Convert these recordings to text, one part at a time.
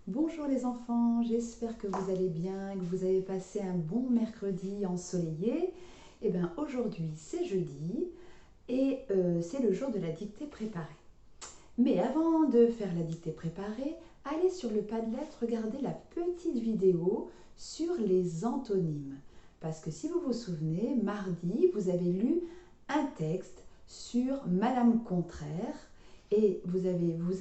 Bonjour les enfants, j'espère que vous allez bien, que vous avez passé un bon mercredi ensoleillé. Et bien aujourd'hui c'est jeudi et c'est le jour de la dictée préparée. Mais avant de faire la dictée préparée, allez sur le Padlet, regardez la petite vidéo sur les antonymes. Parce que si vous vous souvenez, mardi vous avez lu un texte sur Madame Contraire. Et vous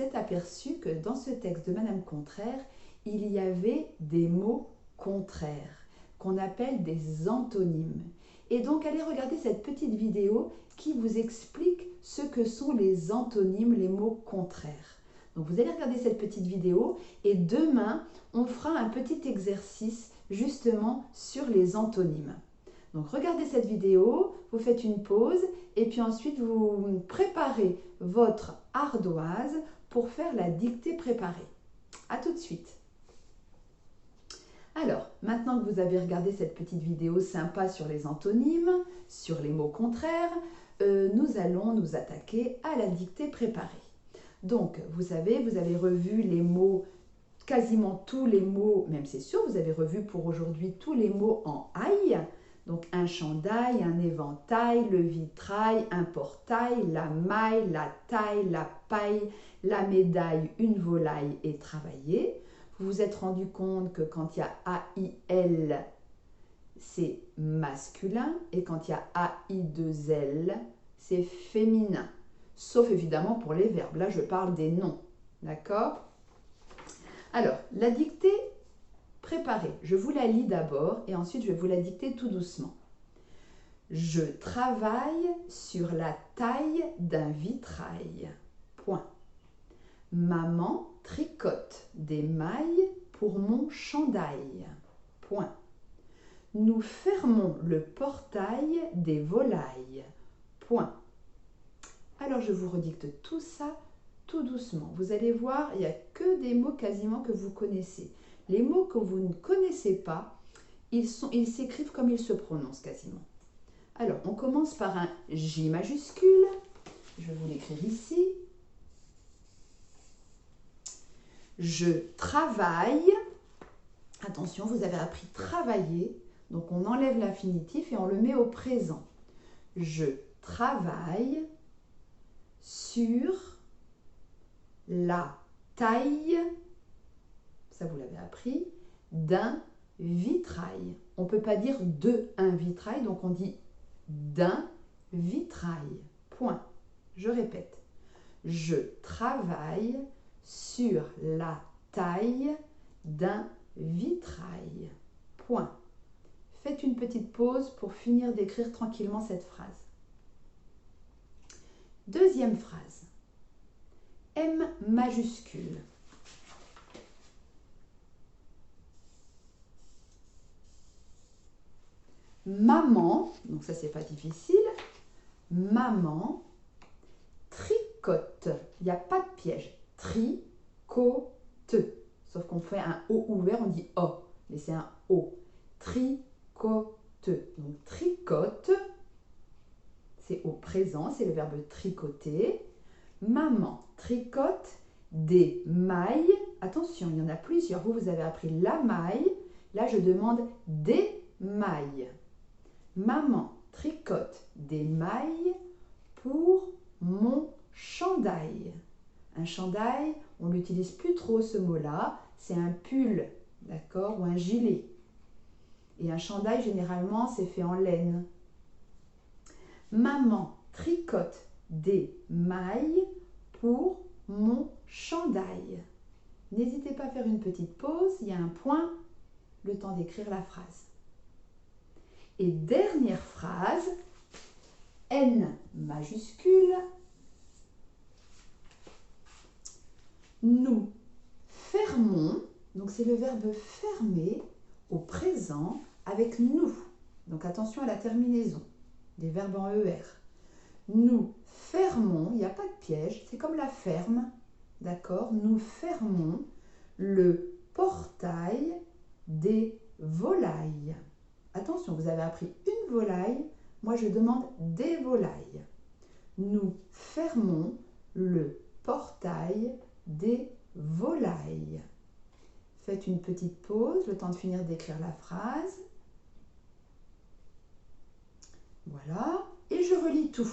êtes aperçu que dans ce texte de Madame Contraire, il y avait des mots contraires, qu'on appelle des antonymes. Et donc, allez regarder cette petite vidéo qui vous explique ce que sont les antonymes, les mots contraires. Donc, vous allez regarder cette petite vidéo et demain, on fera un petit exercice justement sur les antonymes. Donc regardez cette vidéo, vous faites une pause et puis ensuite vous préparez votre ardoise pour faire la dictée préparée. A tout de suite. Alors, maintenant que vous avez regardé cette petite vidéo sympa sur les antonymes, sur les mots contraires, nous allons nous attaquer à la dictée préparée. Donc, vous savez, vous avez revu les mots, quasiment tous les mots, même c'est sûr, vous avez revu pour aujourd'hui tous les mots en aïe. Donc un chandail, un éventail, le vitrail, un portail, la maille, la taille, la paille, la médaille, une volaille et travailler. Vous vous êtes rendu compte que quand il y a A-I-L, c'est masculin et quand il y a A-I-2-L, c'est féminin. Sauf évidemment pour les verbes. Là, je parle des noms. D'accord? Alors, la dictée préparée. Je vous la lis d'abord et ensuite je vais vous la dicter tout doucement. Je travaille sur la taille d'un vitrail. Point. Maman tricote des mailles pour mon chandail. Point. Nous fermons le portail des volailles. Point. Alors je vous redicte tout ça tout doucement. Vous allez voir, il n'y a que des mots quasiment que vous connaissez. Les mots que vous ne connaissez pas, ils s'écrivent comme ils se prononcent quasiment. Alors, on commence par un J majuscule. Je vais vous l'écrire ici. Je travaille. Attention, vous avez appris travailler. Donc, on enlève l'infinitif et on le met au présent. Je travaille sur la taille, ça vous l'avez appris, d'un vitrail. On ne peut pas dire de un vitrail, donc on dit d'un vitrail. Point. Je répète. Je travaille sur la taille d'un vitrail. Point. Faites une petite pause pour finir d'écrire tranquillement cette phrase. Deuxième phrase. M majuscule. Maman, donc ça c'est pas difficile, maman tricote. Il n'y a pas de piège. Tricote. Sauf qu'on fait un O ouvert, on dit O. Mais c'est un O. Tricote. Donc tricote, c'est au présent, c'est le verbe tricoter. Maman tricote des mailles. Attention, il y en a plusieurs. Vous avez appris la maille. Là, je demande des mailles. Maman tricote des mailles pour mon chandail. Un chandail, on n'utilise plus trop ce mot-là. C'est un pull, d'accord, ou un gilet. Et un chandail, généralement, c'est fait en laine. Maman tricote des mailles pour mon chandail. N'hésitez pas à faire une petite pause, il y a un point, le temps d'écrire la phrase. Et dernière phrase, N majuscule, nous fermons, donc c'est le verbe fermer au présent avec nous. Donc attention à la terminaison, des verbes en ER. Nous fermons, il n'y a pas de piège, c'est comme la ferme, d'accord? Nous fermons le portail des volailles. Attention, vous avez appris une volaille, moi je demande des volailles. Nous fermons le portail des volailles. Faites une petite pause, le temps de finir d'écrire la phrase. Voilà, et je relis tout.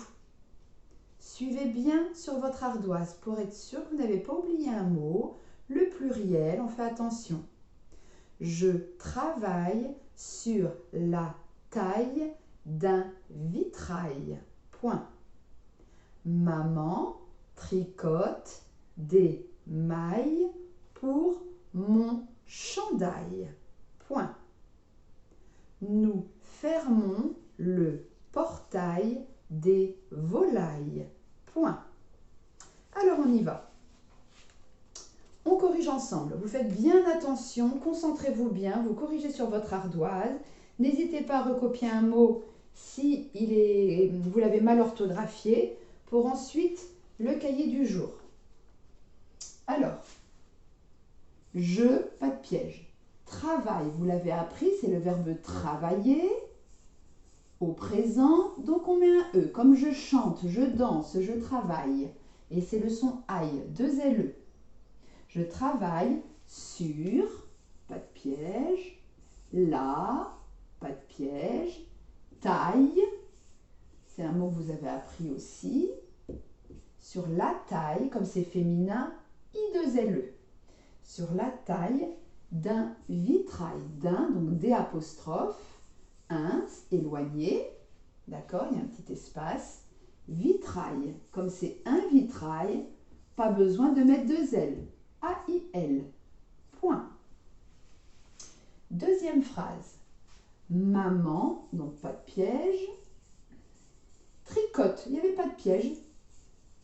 Suivez bien sur votre ardoise pour être sûr que vous n'avez pas oublié un mot. Le pluriel, on fait attention. Je travaille sur la taille d'un vitrail. Point. Maman tricote des mailles pour mon chandail. Point. Nous fermons le portail des volailles. Point. Alors on y va. On corrige ensemble. Vous faites bien attention, concentrez-vous bien, vous corrigez sur votre ardoise. N'hésitez pas à recopier un mot si vous l'avez mal orthographié pour ensuite le cahier du jour. Alors, je, pas de piège. Travail, vous l'avez appris, c'est le verbe travailler. Au présent, donc on met un E. Comme je chante, je danse, je travaille. Et c'est le son aïe, 2 LE. Je travaille sur, pas de piège, la, pas de piège, taille, c'est un mot que vous avez appris aussi, sur la taille, comme c'est féminin, I2LE, sur la taille d'un vitrail, donc D apostrophe, un, éloigné, d'accord, il y a un petit espace, vitrail, comme c'est un vitrail, pas besoin de mettre 2 L, A-I-L, point. Deuxième phrase, maman, donc pas de piège, tricote, il n'y avait pas de piège,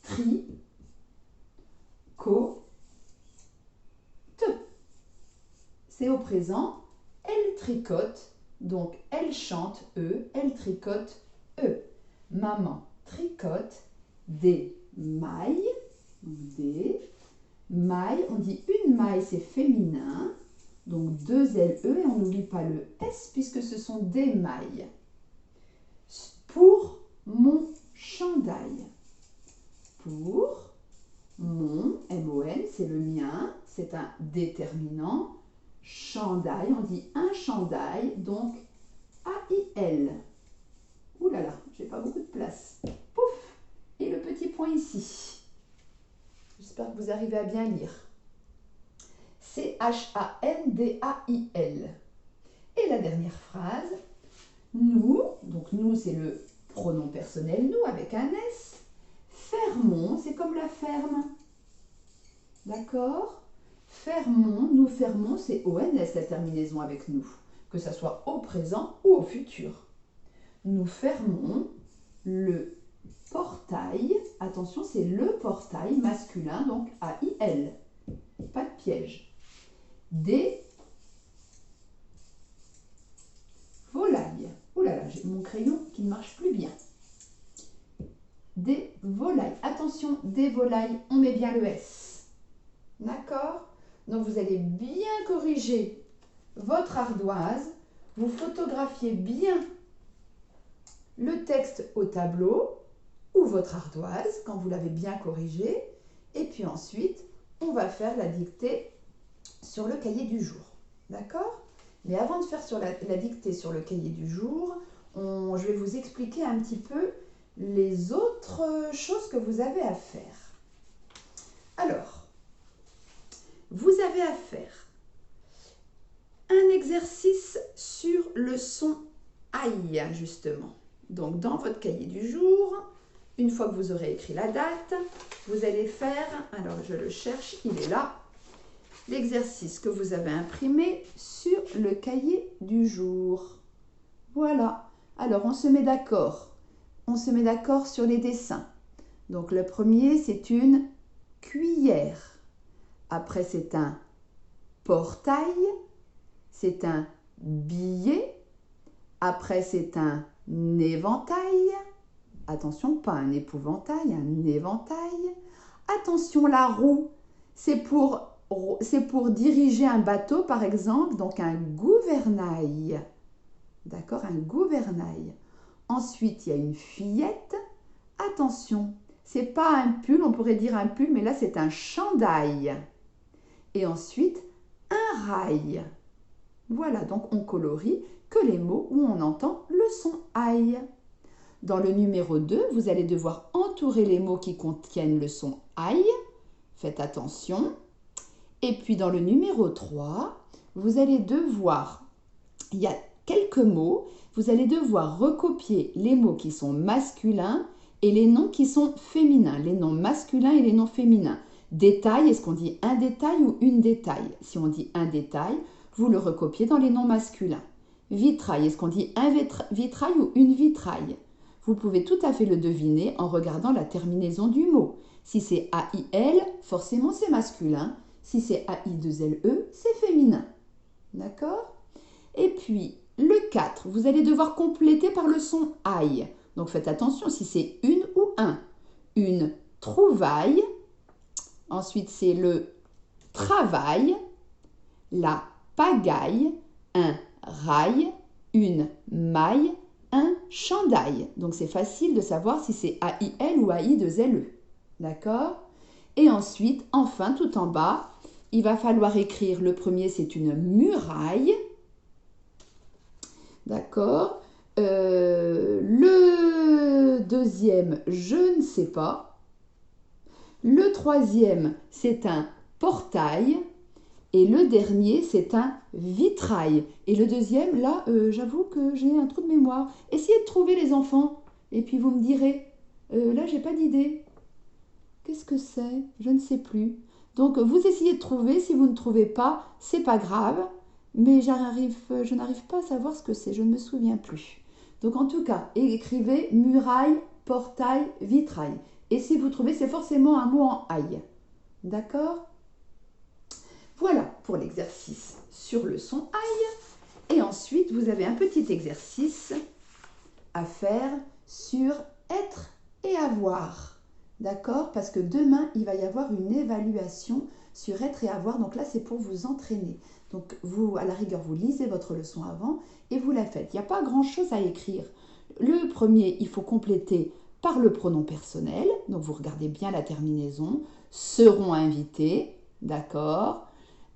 tri, co, te, c'est au présent, elle tricote, donc elle chante, E, elle tricote, E. Maman tricote des mailles, des mailles, on dit une maille, c'est féminin, donc 2 LE et on n'oublie pas le S puisque ce sont des mailles. Pour mon chandail. Pour mon, M-O-N, c'est le mien, c'est un déterminant. Chandail, on dit un chandail, donc A-I-L. Ouh là là, j'ai pas beaucoup de place. Pouf! Et le petit point ici. J'espère que vous arrivez à bien lire. C-H-A-N-D-A-I-L. Et la dernière phrase, nous, donc nous c'est le pronom personnel nous avec un S. Fermons, c'est comme la ferme. D'accord? Fermons, nous fermons, c'est ONS la terminaison avec nous, que ça soit au présent ou au futur. Nous fermons le portail, attention c'est le portail masculin, donc A-I-L, pas de piège, des volailles. Oh là là, j'ai mon crayon qui ne marche plus bien. Des volailles, attention, des volailles, on met bien le S. D'accord? Donc vous allez bien corriger votre ardoise, vous photographiez bien le texte au tableau ou votre ardoise quand vous l'avez bien corrigé et puis ensuite on va faire la dictée sur le cahier du jour. D'accord? Mais avant de faire sur la dictée sur le cahier du jour, je vais vous expliquer un petit peu les autres choses que vous avez à faire. Alors, vous avez à faire un exercice sur le son aïe, justement. Donc, dans votre cahier du jour, une fois que vous aurez écrit la date, vous allez faire, alors je le cherche, il est là, l'exercice que vous avez imprimé sur le cahier du jour. Voilà. Alors, on se met d'accord. On se met d'accord sur les dessins. Donc, le premier, c'est une cuillère. Après, c'est un portail. C'est un billet. Après, c'est un éventail. Attention, pas un épouvantail, un éventail. Attention, la roue, c'est pour diriger un bateau, par exemple, donc un gouvernail. D'accord, un gouvernail. Ensuite, il y a une fillette. Attention, c'est pas un pull, on pourrait dire un pull, mais là, c'est un chandail. Et ensuite, un muraille. Voilà, donc on colorie que les mots où on entend le son aïe. Dans le numéro 2, vous allez devoir entourer les mots qui contiennent le son aïe. Faites attention. Et puis dans le numéro 3, vous allez devoir, il y a quelques mots, vous allez devoir recopier les mots qui sont masculins et les noms qui sont féminins, les noms masculins et les noms féminins. Détail, est-ce qu'on dit un détail ou une détail? Si on dit un détail, vous le recopiez dans les noms masculins. Vitrail, est-ce qu'on dit un vitrail ou une vitrail? Vous pouvez tout à fait le deviner en regardant la terminaison du mot. Si c'est AIL, forcément c'est masculin. Si c'est AI2LE, c'est féminin. D'accord? Et puis, le 4, vous allez devoir compléter par le son aïe. Donc faites attention si c'est une ou un. Une trouvaille. Ensuite, c'est le travail, la pagaille, un rail, une maille, un chandail. Donc c'est facile de savoir si c'est AIL ou AI2LE. D'accord? Et ensuite, enfin, tout en bas, il va falloir écrire, le premier c'est une muraille. D'accord? Le deuxième, je ne sais pas. Le troisième, c'est un portail. Et le dernier, c'est un vitrail. Et le deuxième, là, j'avoue que j'ai un trou de mémoire. Essayez de trouver les enfants. Et puis vous me direz, là, j'ai pas d'idée. Qu'est-ce que c'est? Je ne sais plus. Donc, vous essayez de trouver. Si vous ne trouvez pas, c'est pas grave. Mais je n'arrive pas à savoir ce que c'est. Je ne me souviens plus. Donc, en tout cas, écrivez muraille, portail, vitrail. Et si vous trouvez, c'est forcément un mot en aïe. D'accord? Voilà pour l'exercice sur le son aïe. Et ensuite, vous avez un petit exercice à faire sur être et avoir. D'accord? Parce que demain, il va y avoir une évaluation sur être et avoir. Donc là, c'est pour vous entraîner. Donc vous, à la rigueur, vous lisez votre leçon avant et vous la faites. Il n'y a pas grand-chose à écrire. Le premier, il faut compléter par le pronom personnel. Donc vous regardez bien la terminaison. Seront invités. D'accord?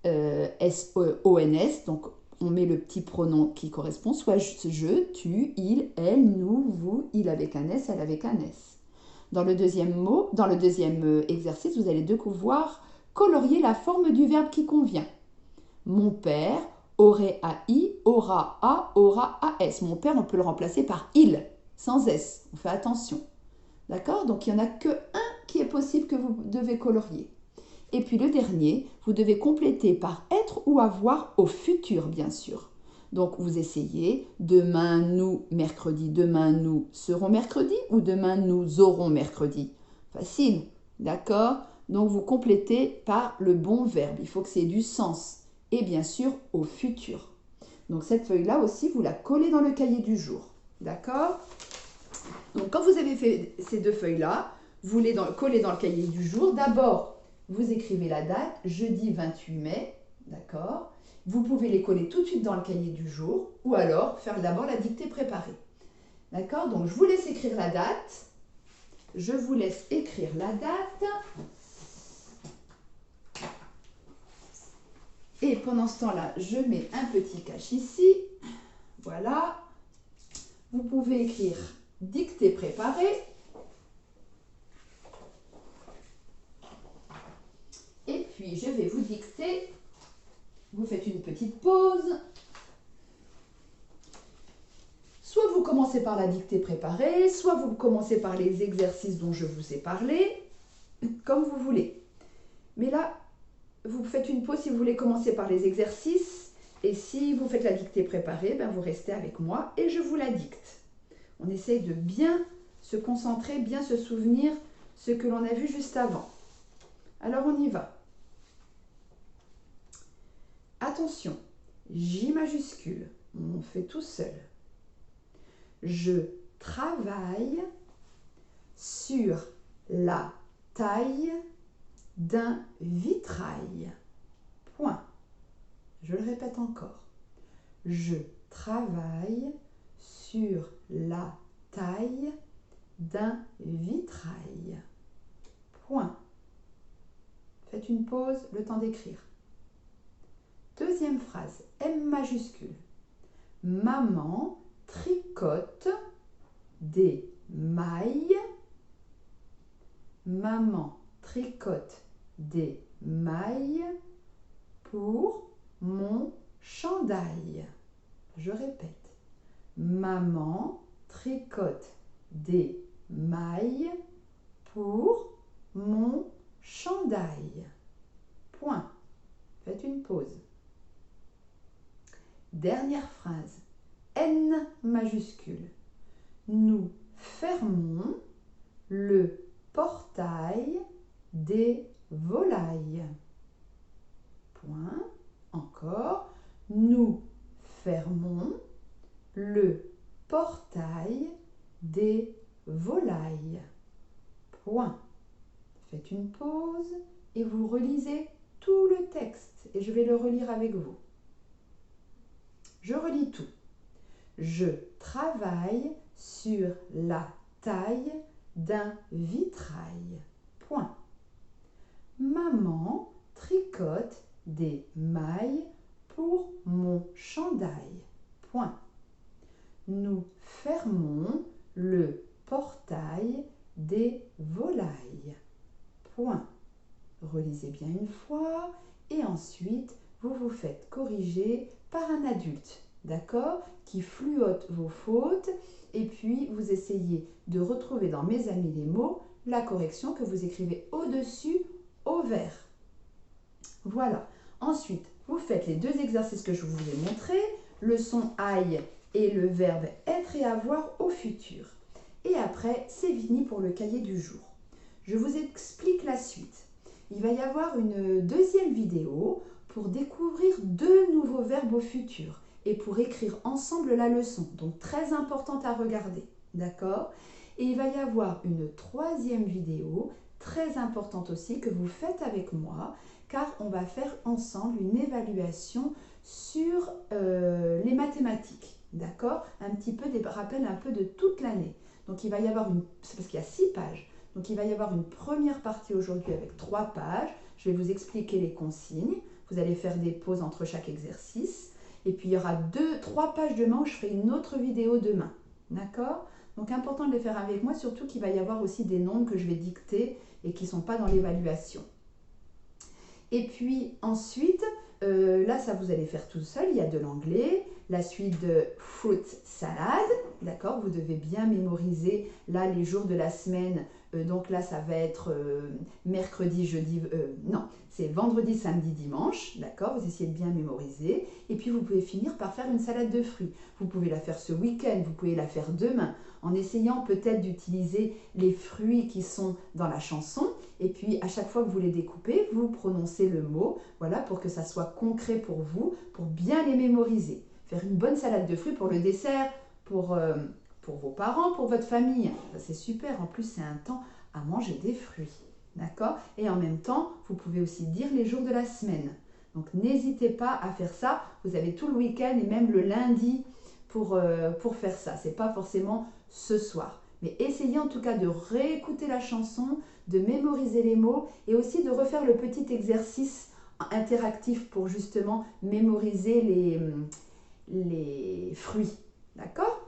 S-O-N-S, donc on met le petit pronom qui correspond, soit je, tu, il, elle, nous, vous, il avec un S, elle avec un S. Dans le deuxième exercice, vous allez devoir colorier la forme du verbe qui convient. Mon père aurait AI, aura A, aura AS. Mon père, on peut le remplacer par il, sans S. On fait attention. D'accord? Donc, il n'y en a que un qui est possible que vous devez colorier. Et puis le dernier, vous devez compléter par être ou avoir au futur, bien sûr. Donc vous essayez, demain nous, mercredi, demain nous serons mercredi ou demain nous aurons mercredi. Facile, d'accord? Donc vous complétez par le bon verbe. Il faut que c'est du sens. Et bien sûr, au futur. Donc cette feuille-là aussi, vous la collez dans le cahier du jour. D'accord? Donc quand vous avez fait ces deux feuilles-là, vous les collez dans le cahier du jour. D'abord, vous écrivez la date, jeudi 28 mai, d'accord? Vous pouvez les coller tout de suite dans le cahier du jour ou alors faire d'abord la dictée préparée. D'accord? Donc, je vous laisse écrire la date. Je vous laisse écrire la date. Et pendant ce temps-là, je mets un petit cache ici. Voilà. Vous pouvez écrire dictée préparée. Et puis, je vais vous dicter. Vous faites une petite pause. Soit vous commencez par la dictée préparée, soit vous commencez par les exercices dont je vous ai parlé, comme vous voulez. Mais là, vous faites une pause si vous voulez commencer par les exercices. Et si vous faites la dictée préparée, ben vous restez avec moi et je vous la dicte. On essaye de bien se concentrer, bien se souvenir ce que l'on a vu juste avant. Alors on y va. Attention, J majuscule, on fait tout seul. Je travaille sur la taille d'un vitrail. Point. Je le répète encore. Je travaille sur la taille d'un vitrail. Point. Faites une pause, le temps d'écrire. Deuxième majuscule. Maman tricote des mailles. Maman tricote des mailles pour mon chandail. Je répète. Maman tricote des mailles pour mon chandail. Point. Faites une pause. Dernière phrase. N majuscule. Nous fermons le portail des volailles. Point. Encore. Nous fermons le portail des volailles. Point. Faites une pause et vous relisez tout le texte et je vais le relire avec vous. Je relis tout. Je travaille sur la taille d'un vitrail. Point. Maman tricote des mailles pour mon chandail. Point. Nous fermons le portail des volailles. Point. Relisez bien une fois et ensuite vous vous faites corriger par un adulte, d'accord, qui fluote vos fautes et puis vous essayez de retrouver dans Mes amis les mots la correction que vous écrivez au-dessus au vert. Voilà. Ensuite, vous faites les deux exercices que je vous ai montrés, le son aille et le verbe être et avoir au futur. Et après, c'est fini pour le cahier du jour. Je vous explique la suite. Il va y avoir une deuxième vidéo pour découvrir deux nouveaux verbes au futur et pour écrire ensemble la leçon. Donc très importante à regarder, d'accord? Et il va y avoir une troisième vidéo très importante aussi que vous faites avec moi car on va faire ensemble une évaluation sur les mathématiques, d'accord? Un petit peu des rappels un peu de toute l'année. Donc il va y avoir c'est parce qu'il y a 6 pages. Donc il va y avoir une première partie aujourd'hui avec 3 pages. Je vais vous expliquer les consignes. Vous allez faire des pauses entre chaque exercice. Et puis il y aura 3 pages demain où je ferai une autre vidéo demain. D'accord? Donc important de les faire avec moi, surtout qu'il va y avoir aussi des nombres que je vais dicter et qui ne sont pas dans l'évaluation. Et puis ensuite, là ça vous allez faire tout seul, il y a de l'anglais, la suite de fruit salad, d'accord, vous devez bien mémoriser là les jours de la semaine, donc là ça va être mercredi, jeudi, non, c'est vendredi, samedi, dimanche, d'accord, vous essayez de bien mémoriser, et puis vous pouvez finir par faire une salade de fruits. Vous pouvez la faire ce week-end, vous pouvez la faire demain, en essayant peut-être d'utiliser les fruits qui sont dans la chanson, et puis à chaque fois que vous les découpez, vous prononcez le mot, voilà, pour que ça soit concret pour vous, pour bien les mémoriser. Faire une bonne salade de fruits pour le dessert, pour vos parents, pour votre famille. C'est super, en plus c'est un temps à manger des fruits, d'accord? Et en même temps, vous pouvez aussi dire les jours de la semaine. Donc n'hésitez pas à faire ça, vous avez tout le week-end et même le lundi pour faire ça. C'est pas forcément ce soir. Mais essayez en tout cas de réécouter la chanson, de mémoriser les mots et aussi de refaire le petit exercice interactif pour justement mémoriser les fruits. D'accord?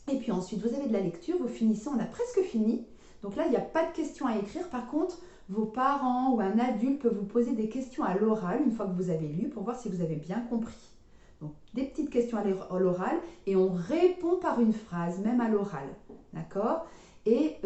Et puis ensuite, vous avez de la lecture, vous finissez, on a presque fini. Donc là, il n'y a pas de questions à écrire. Par contre, vos parents ou un adulte peut vous poser des questions à l'oral une fois que vous avez lu pour voir si vous avez bien compris. Donc, des petites questions à l'oral et on répond par une phrase, même à l'oral. D'accord? Et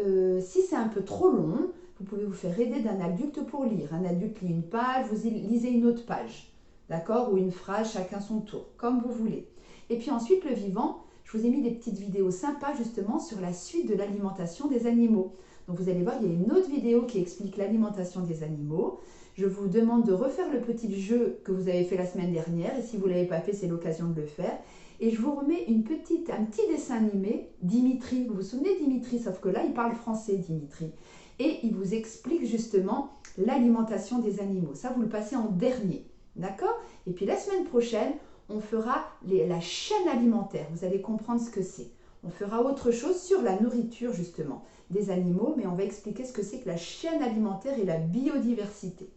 si c'est un peu trop long, vous pouvez vous faire aider d'un adulte pour lire. Un adulte lit une page, vous lisez une autre page. D'accord? Ou une phrase, chacun son tour, comme vous voulez. Et puis ensuite, le vivant, je vous ai mis des petites vidéos sympas justement sur la suite de l'alimentation des animaux. Donc vous allez voir, il y a une autre vidéo qui explique l'alimentation des animaux. Je vous demande de refaire le petit jeu que vous avez fait la semaine dernière. Et si vous ne l'avez pas fait, c'est l'occasion de le faire. Et je vous remets un petit dessin animé, Dimitri. Vous vous souvenez Dimitri? Sauf que là, il parle français, Dimitri. Et il vous explique justement l'alimentation des animaux. Ça, vous le passez en dernier. D'accord? Et puis la semaine prochaine, on fera la chaîne alimentaire. Vous allez comprendre ce que c'est. On fera autre chose sur la nourriture justement des animaux, mais on va expliquer ce que c'est que la chaîne alimentaire et la biodiversité.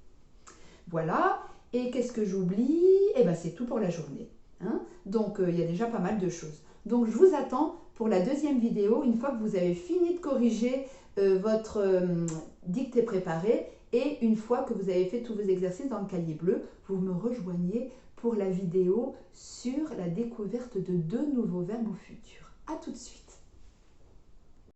Voilà. Et qu'est-ce que j'oublie? Eh bien, c'est tout pour la journée. Hein? Donc, il y a déjà pas mal de choses. Donc, je vous attends pour la deuxième vidéo, une fois que vous avez fini de corriger votre dictée préparée et une fois que vous avez fait tous vos exercices dans le cahier bleu, vous me rejoignez pour la vidéo sur la découverte de 2 nouveaux verbes au futur. À tout de suite.